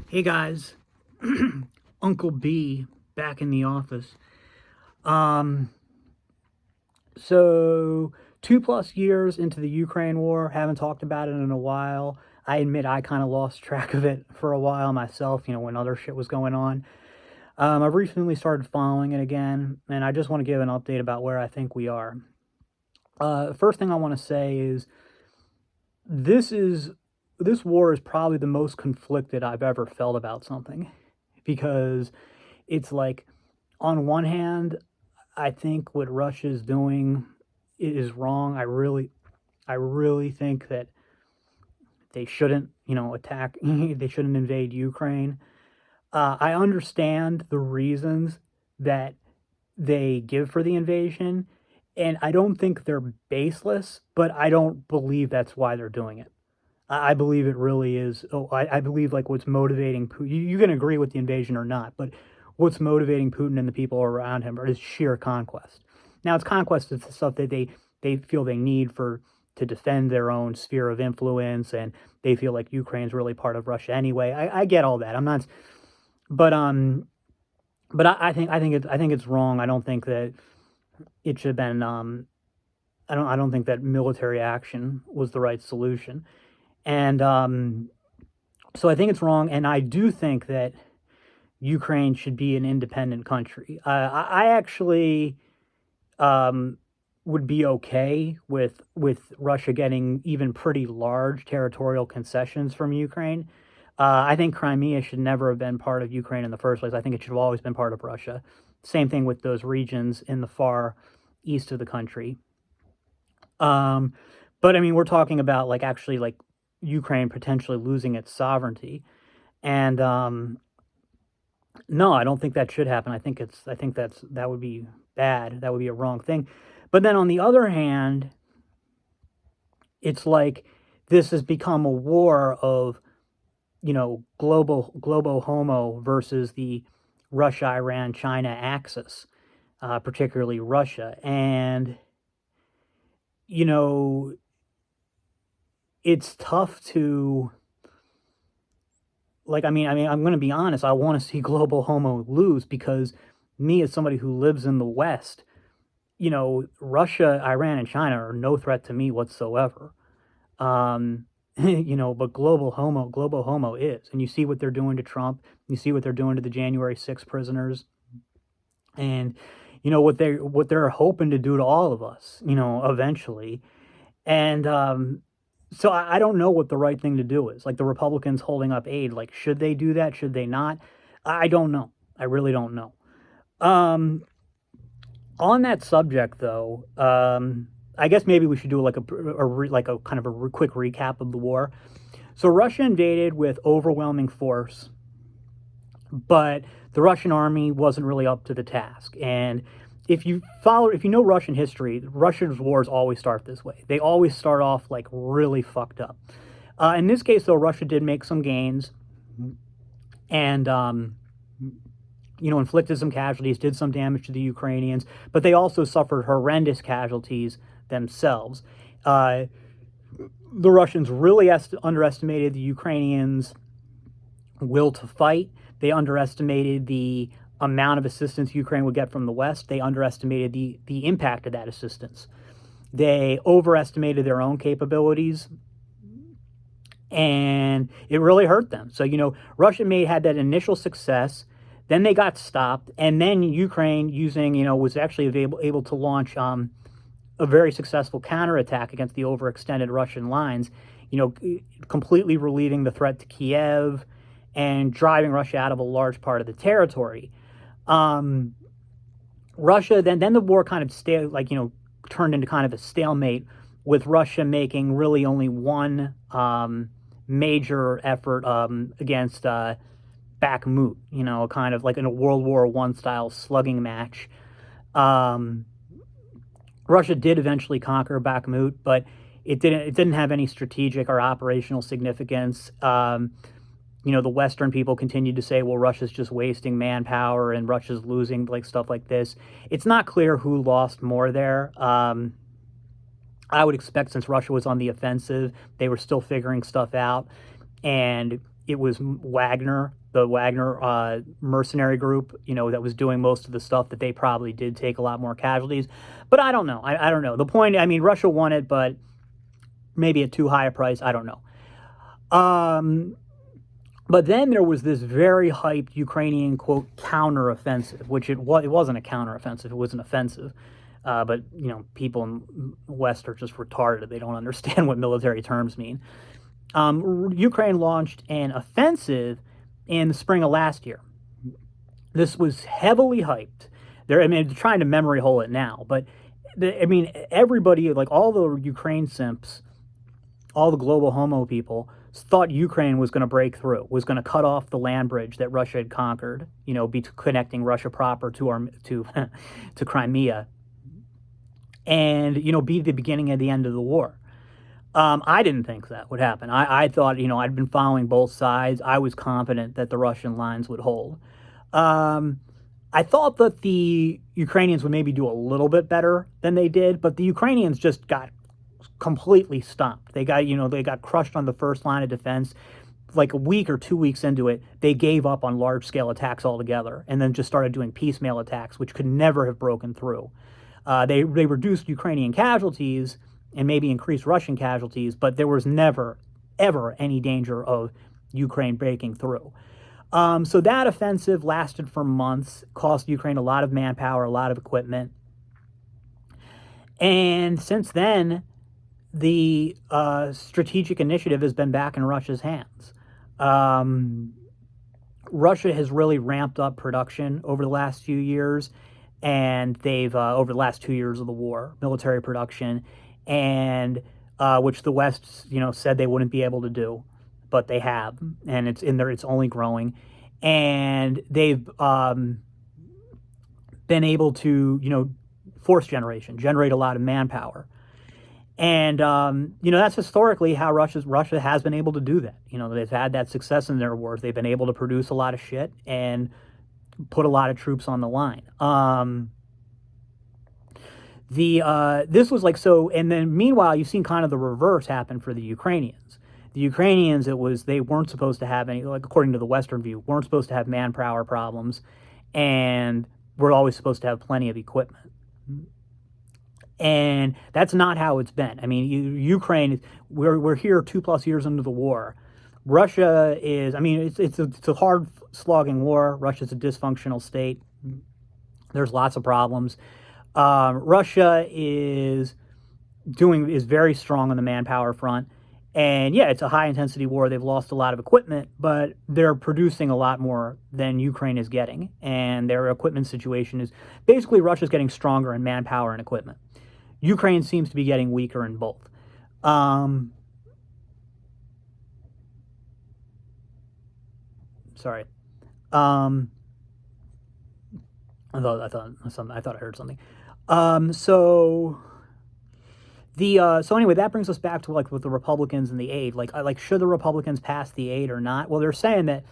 Hey guys, Uncle B back in the office. Um, so 2+ years into the Ukraine war, haven't talked about it in a while. I admit I kind of lost track of it for a while myself, when other shit was going on. I've recently started following it again, and I just want to give an update about where I think we are. First thing I want to say is this is this war is probably the most conflicted I've ever felt about something because it's like on one hand, I think what Russia's doing is wrong. I really think that they shouldn't, attack. They shouldn't invade Ukraine. I understand the reasons that they give for the invasion, and I don't think they're baseless. But I don't believe that's why they're doing it. I believe it really is. Oh, I believe like what's motivating Putin. You can agree with the invasion or not, but what's motivating Putin and the people around him is sheer conquest. Now, it's conquest of stuff that they feel they need for to defend their own sphere of influence, and they feel like Ukraine's really part of Russia anyway. I get all that. I'm not, but I think it's wrong. I don't think that it should have been. I don't think that military action was the right solution. And so I think it's wrong, and I do think that Ukraine should be an independent country. I actually would be okay with Russia getting even pretty large territorial concessions from Ukraine. I think Crimea should never have been part of Ukraine in the first place. I think it should have always been part of Russia. Same thing with those regions in the far east of the country. Um, but I mean, we're talking about like actually like Ukraine potentially losing its sovereignty. And no, I don't think that should happen. I think that would be bad. That would be a wrong thing. But then on the other hand, it's like this has become a war of, global homo versus the Russia, Iran, China axis, particularly Russia. And, you know, it's tough to like, I'm going to be honest. I want to see global homo lose because me, as somebody who lives in the West, Russia, Iran, and China are no threat to me whatsoever. Um, but global homo is, and you see what they're doing to Trump. You see what they're doing to the January 6th prisoners, and what they're hoping to do to all of us. Eventually, and so I don't know what the right thing to do is. Like the Republicans holding up aid, like should they do that? Should they not? I don't know. I really don't know. Um, on that subject, though, I guess maybe we should do like like a kind of a quick recap of the war. So Russia invaded with overwhelming force, but the Russian army wasn't really up to the task. And if you know Russian history, Russia's wars always start this way. They always start off like really fucked up. In this case, though, Russia did make some gains and inflicted some casualties, did some damage to the Ukrainians, but they also suffered horrendous casualties themselves. Uh, the Russians really underestimated the Ukrainians' will to fight. They underestimated the amount of assistance Ukraine would get from the West. They underestimated the impact of that assistance. They overestimated their own capabilities, and it really hurt them. So, Russia had that initial success. Then they got stopped, and then Ukraine was actually able to launch a very successful counterattack against the overextended Russian lines, completely relieving the threat to Kiev and driving Russia out of a large part of the territory. Um, Russia then the war kind of turned into kind of a stalemate with Russia making really only one major effort against Bakhmut, kind of like in a World War I style slugging match. Um, Russia did eventually conquer Bakhmut, but it didn't have any strategic or operational significance. The Western people continued to say, well, Russia's just wasting manpower and Russia's losing, like stuff like this. It's not clear who lost more there. I would expect since Russia was on the offensive, they were still figuring stuff out. And it was Wagner, the Wagner mercenary group, that was doing most of the stuff, that they probably did take a lot more casualties. But I don't know. I don't know. The point, I mean, Russia won it, but maybe at too high a price. I don't know. But then there was this very hyped Ukrainian, quote, counteroffensive, which it wasn't a counteroffensive, it was an offensive. But, people in the West are just retarded. They don't understand what military terms mean. Ukraine launched an offensive in the spring of last year. This was heavily hyped. They're trying to memory hole it now, but everybody, like all the Ukraine simps, all the global homo people, thought Ukraine was going to break through, was going to cut off the land bridge that Russia had conquered, be connecting Russia proper to to Crimea, and be the beginning of the end of the war. I didn't think that would happen. I thought, I'd been following both sides. I was confident that the Russian lines would hold. I thought that the Ukrainians would maybe do a little bit better than they did, but the Ukrainians just got completely stomped. They got crushed on the first line of defense. Like a week or 2 weeks into it, they gave up on large-scale attacks altogether, and then just started doing piecemeal attacks, which could never have broken through. They reduced Ukrainian casualties and maybe increased Russian casualties, but there was never, ever any danger of Ukraine breaking through. So that offensive lasted for months, cost Ukraine a lot of manpower, a lot of equipment. And since then, the strategic initiative has been back in Russia's hands. Russia has really ramped up production over the last few years, and they've, over the last 2 years of the war, military production, and which the West, said they wouldn't be able to do, but they have, and it's in there. It's only growing, and they've been able to, force generate a lot of manpower. And, that's historically how Russia has been able to do that. They've had that success in their wars. They've been able to produce a lot of shit and put a lot of troops on the line. This was like, so, and then meanwhile, you've seen kind of the reverse happen for the Ukrainians. The Ukrainians, they weren't supposed to have any, like, according to the Western view, weren't supposed to have manpower problems, and were always supposed to have plenty of equipment. And that's not how it's been. Ukraine, we're here 2+ years into the war. Russia is, it's a hard slogging war. Russia's a dysfunctional state. There's lots of problems. Russia is very strong on the manpower front. And yeah, it's a high intensity war. They've lost a lot of equipment, but they're producing a lot more than Ukraine is getting. And their equipment situation is basically, Russia's getting stronger in manpower and equipment. Ukraine seems to be getting weaker in both. Sorry. I thought I heard something. So anyway, that brings us back to, like, with the Republicans and the aid. Like, should the Republicans pass the aid or not? Well, they're saying that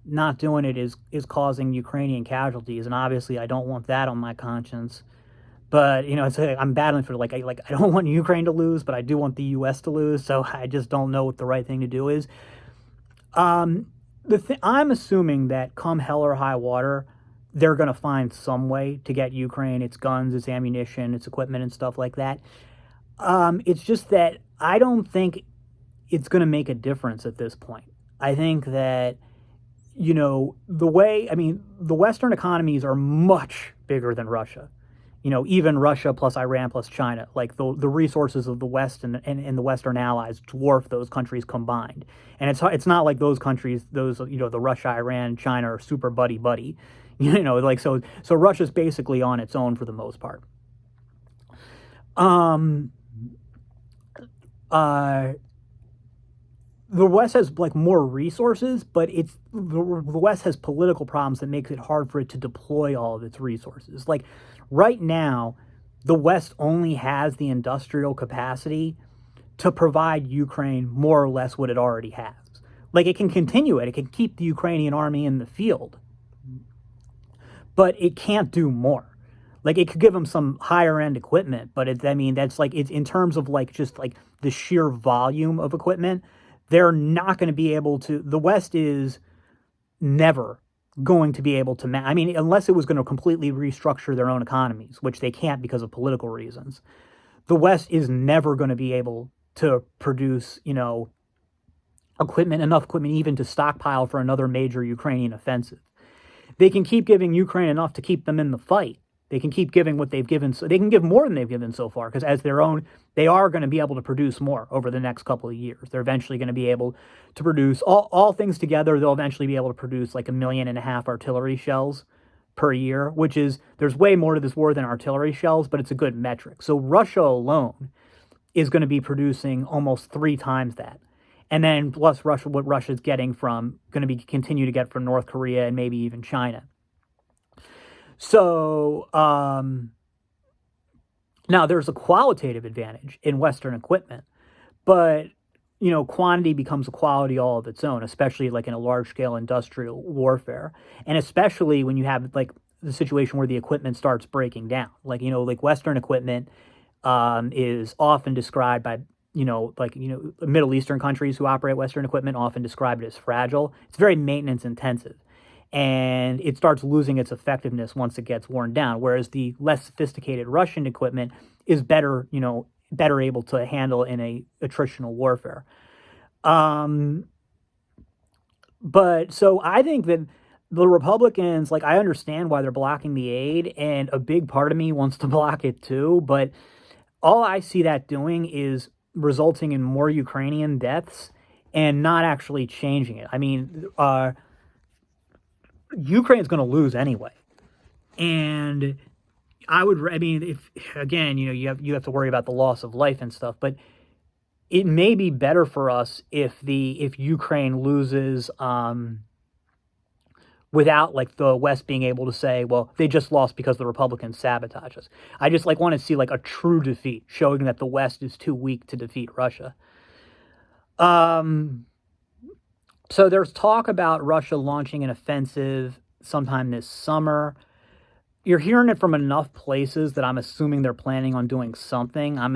not doing it is causing Ukrainian casualties, and obviously I don't want that on my conscience. But, it's I'm battling for, I don't want Ukraine to lose, but I do want the U.S. to lose, so I just don't know what the right thing to do is. I'm assuming that come hell or high water, they're going to find some way to get Ukraine its guns, its ammunition, its equipment, and stuff like that. It's just that I don't think it's going to make a difference at this point. I think that, the Western economies are much bigger than Russia. Even Russia plus Iran plus China, like the resources of the West and the Western allies dwarf those countries combined. And it's not like those countries, the Russia, Iran, China are super buddy. So Russia's basically on its own for the most part. The West has, like, more resources, but the West has political problems that makes it hard for it to deploy all of its resources. Like, right now, the West only has the industrial capacity to provide Ukraine more or less what it already has. Like, it can continue it. It can keep the Ukrainian army in the field, but it can't do more. Like, it could give them some higher end equipment, but that's like, it's in terms of, like, just like the sheer volume of equipment, they're not going to be able to, the West is never going to be able to, I mean, unless it was going to completely restructure their own economies, which they can't because of political reasons, the West is never going to be able to produce, enough equipment even to stockpile for another major Ukrainian offensive. They can keep giving Ukraine enough to keep them in the fight. They can keep giving what they've given. So they can give more than they've given so far because as their own, they are going to be able to produce more over the next couple of years. They're eventually going to be able to produce all things together. They'll eventually be able to produce like 1.5 million artillery shells per year, which is, there's way more to this war than artillery shells, but it's a good metric. So Russia alone is going to be producing almost 3 times that. And then plus Russia, what Russia's getting from, going to be continue to get from North Korea and maybe even China. So now there's a qualitative advantage in Western equipment, but quantity becomes a quality all of its own, especially like in a large scale industrial warfare, and especially when you have like the situation where the equipment starts breaking down. Like Western equipment is often described by Middle Eastern countries who operate Western equipment often describe it as fragile. It's very maintenance intensive, and it starts losing its effectiveness once it gets worn down. Whereas the less sophisticated Russian equipment is better able to handle in a attritional warfare. But so I think that the Republicans, like, I understand why they're blocking the aid, and a big part of me wants to block it too. But all I see that doing is resulting in more Ukrainian deaths and not actually changing it. I mean, Ukraine's going to lose anyway, and if again, you have to worry about the loss of life and stuff, but it may be better for us if Ukraine loses without like the West being able to say, well, they just lost because the Republicans sabotage us. I just want to see like a true defeat, showing that the West is too weak to defeat Russia. So there's talk about Russia launching an offensive sometime this summer. You're hearing it from enough places that I'm assuming they're planning on doing something. I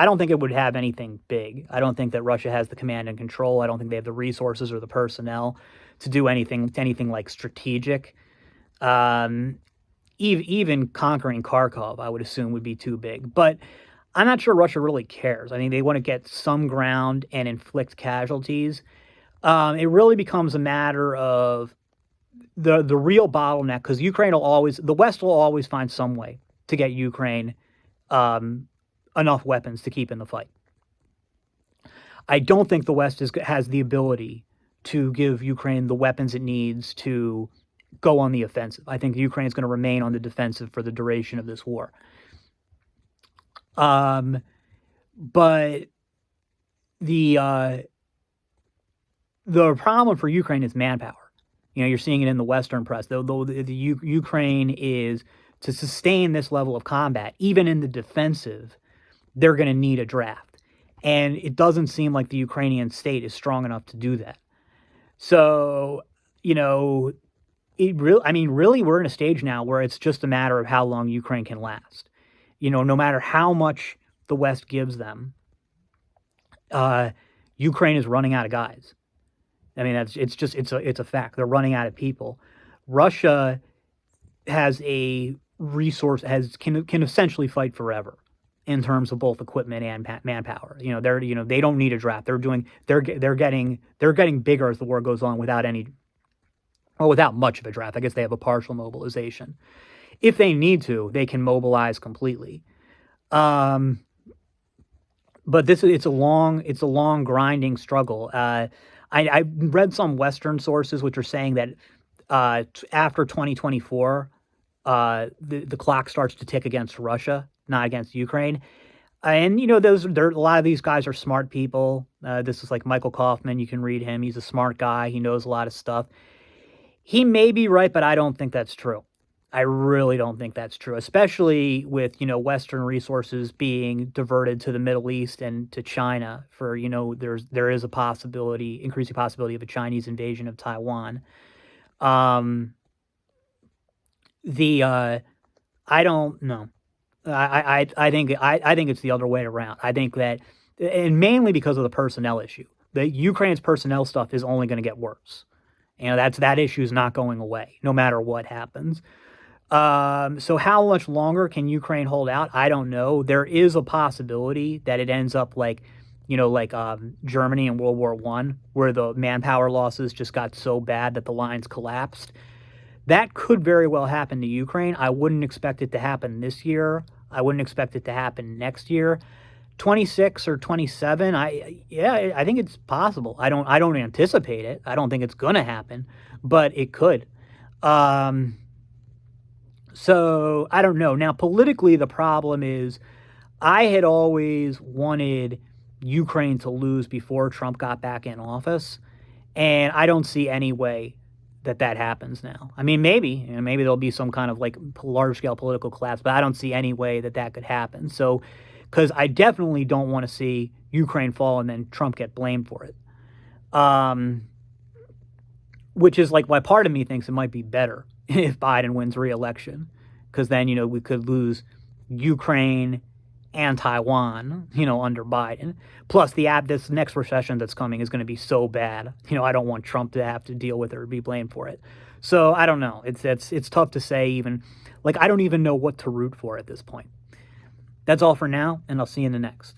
don't think it would have anything big. I don't think that Russia has the command and control. I don't think they have the resources or the personnel to do anything like strategic. Even conquering Kharkov, I would assume, would be too big. But I'm not sure Russia really cares. I mean, they want to get some ground and inflict casualties. It really becomes a matter of the real bottleneck, because the West will always find some way to get Ukraine enough weapons to keep in the fight. I don't think the West has the ability to give Ukraine the weapons it needs to go on the offensive. I think Ukraine is going to remain on the defensive for the duration of this war. But the problem for Ukraine is manpower. You're seeing it in the Western press. Though the Ukraine is, to sustain this level of combat, even in the defensive, they're going to need a draft. And it doesn't seem like the Ukrainian state is strong enough to do that. So, really, we're in a stage now where it's just a matter of how long Ukraine can last. No matter how much the West gives them, Ukraine is running out of guys. I mean, it's a fact. They're running out of people. Russia has a resource, can essentially fight forever in terms of both equipment and manpower. They don't need a draft. They're getting bigger as the war goes on without much of a draft. I guess they have a partial mobilization. If they need to, they can mobilize completely. But it's a long grinding struggle. I read some Western sources which are saying that after 2024, the clock starts to tick against Russia, not against Ukraine. And a lot of these guys are smart people. This is like Michael Kaufman. You can read him. He's a smart guy. He knows a lot of stuff. He may be right, but I don't think that's true. I really don't think that's true, especially with, Western resources being diverted to the Middle East and to China for, there is increasing possibility of a Chinese invasion of Taiwan. I don't know. I think it's the other way around. I think that, and mainly because of the personnel issue. the Ukraine's personnel stuff is only going to get worse. That issue is not going away, no matter what happens. So how much longer can Ukraine hold out? I don't know. There is a possibility that it ends up like Germany in World War I, where the manpower losses just got so bad that the lines collapsed. That could very well happen to Ukraine. I wouldn't expect it to happen this year. I wouldn't expect it to happen next year. 26 or 27, I think it's possible. I don't anticipate it. I don't think it's going to happen, but it could. So I don't know. Now, politically, the problem is I had always wanted Ukraine to lose before Trump got back in office, and I don't see any way that happens now. I mean, maybe there'll be some kind of like large-scale political collapse, but I don't see any way that could happen. So, because I definitely don't want to see Ukraine fall and then Trump get blamed for it. Which is like why part of me thinks it might be better if Biden wins re-election, because then, we could lose Ukraine and Taiwan, under Biden. Plus, this next recession that's coming is going to be so bad. I don't want Trump to have to deal with it or be blamed for it. So I don't know. It's tough to say even. Like, I don't even know what to root for at this point. That's all for now, and I'll see you in the next.